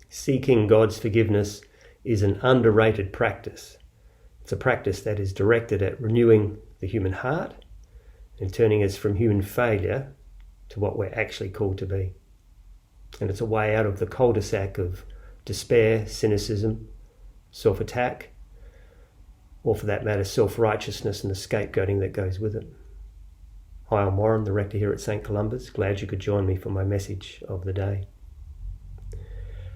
Seeking God's forgiveness is an underrated practice. It's a practice that is directed at renewing the human heart and turning us from human failure to what we're actually called to be. And it's a way out of the cul-de-sac of despair, cynicism, self-attack, or for that matter, self-righteousness and the scapegoating that goes with it. Hi, I'm Warren, the rector here at St. Columba's. Glad you could join me for my message of the day.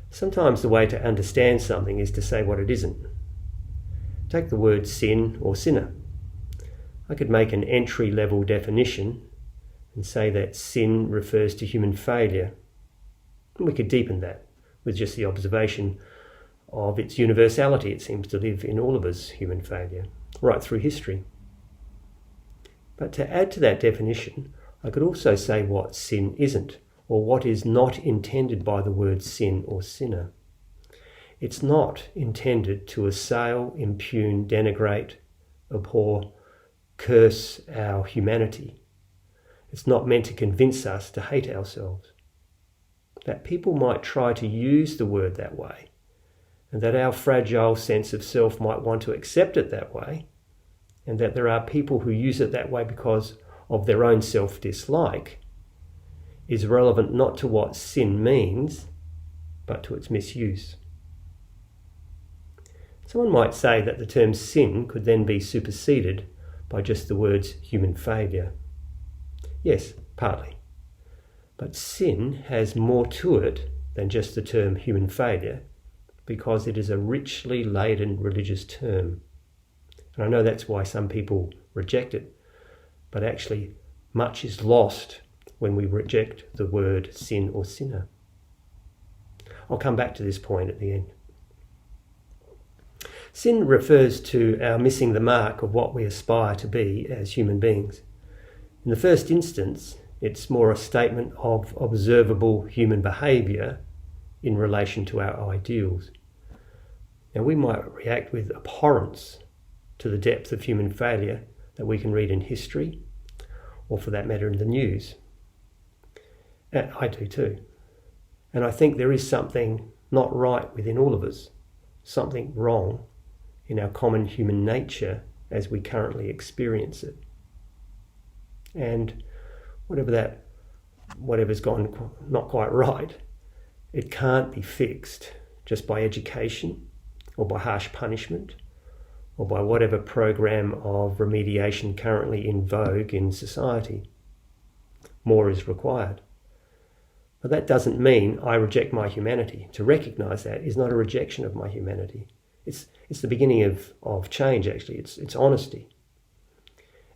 Sometimes the way to understand something is to say what it isn't. Take the word sin or sinner. I could make an entry-level definition and say that sin refers to human failure. And we could deepen that with just the observation of its universality. It seems to live in all of us, human failure, right through history. But to add to that definition, I could also say what sin isn't, or what is not intended by the word sin or sinner. It's not intended to assail, impugn, denigrate, abhor, curse our humanity. It's not meant to convince us to hate ourselves. That people might try to use the word that way, and that our fragile sense of self might want to accept it that way, and that there are people who use it that way because of their own self-dislike, is relevant not to what sin means, but to its misuse. Someone might say that the term sin could then be superseded by just the words human failure. Yes, partly. But sin has more to it than just the term human failure, because it is a richly laden religious term. And I know that's why some people reject it, but actually much is lost when we reject the word sin or sinner. I'll come back to this point at the end. Sin refers to our missing the mark of what we aspire to be as human beings. In the first instance, it's more a statement of observable human behaviour in relation to our ideals. Now, we might react with abhorrence to the depth of human failure that we can read in history, or for that matter in the news. I do too. And I think there is something not right within all of us, something wrong in our common human nature as we currently experience it. And whatever's gone not quite right, it can't be fixed just by education or by harsh punishment or by whatever program of remediation currently in vogue in society. More is required. But that doesn't mean I reject my humanity. To recognise that is not a rejection of my humanity. It's the beginning of change, actually. It's honesty.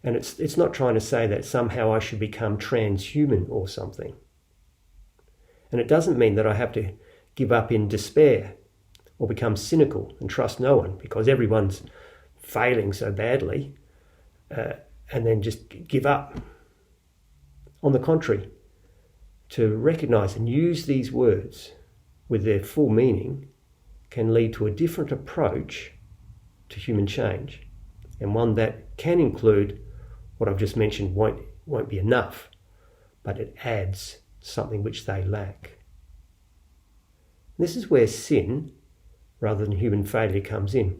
And it's not trying to say that somehow I should become transhuman or something. And it doesn't mean that I have to give up in despair or become cynical and trust no one because everyone's failing so badly and then just give up. On the contrary, to recognise and use these words with their full meaning can lead to a different approach to human change, and one that can include what I've just mentioned won't be enough, but it adds something which they lack. This is where sin, rather than human failure, comes in.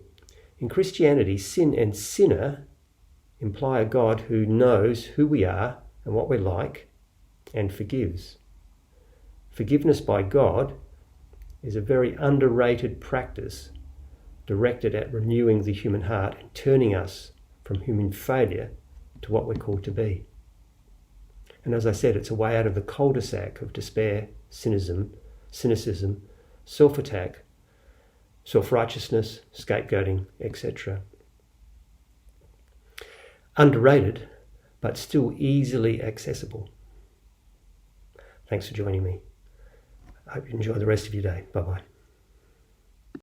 In Christianity, sin and sinner imply a God who knows who we are and what we're like and forgives. Forgiveness by God is a very underrated practice directed at renewing the human heart and turning us from human failure to what we're called to be. And as I said, it's a way out of the cul-de-sac of despair, cynicism, self-attack, self-righteousness, scapegoating, etc. Underrated, but still easily accessible. Thanks for joining me. I hope you enjoy the rest of your day. Bye-bye.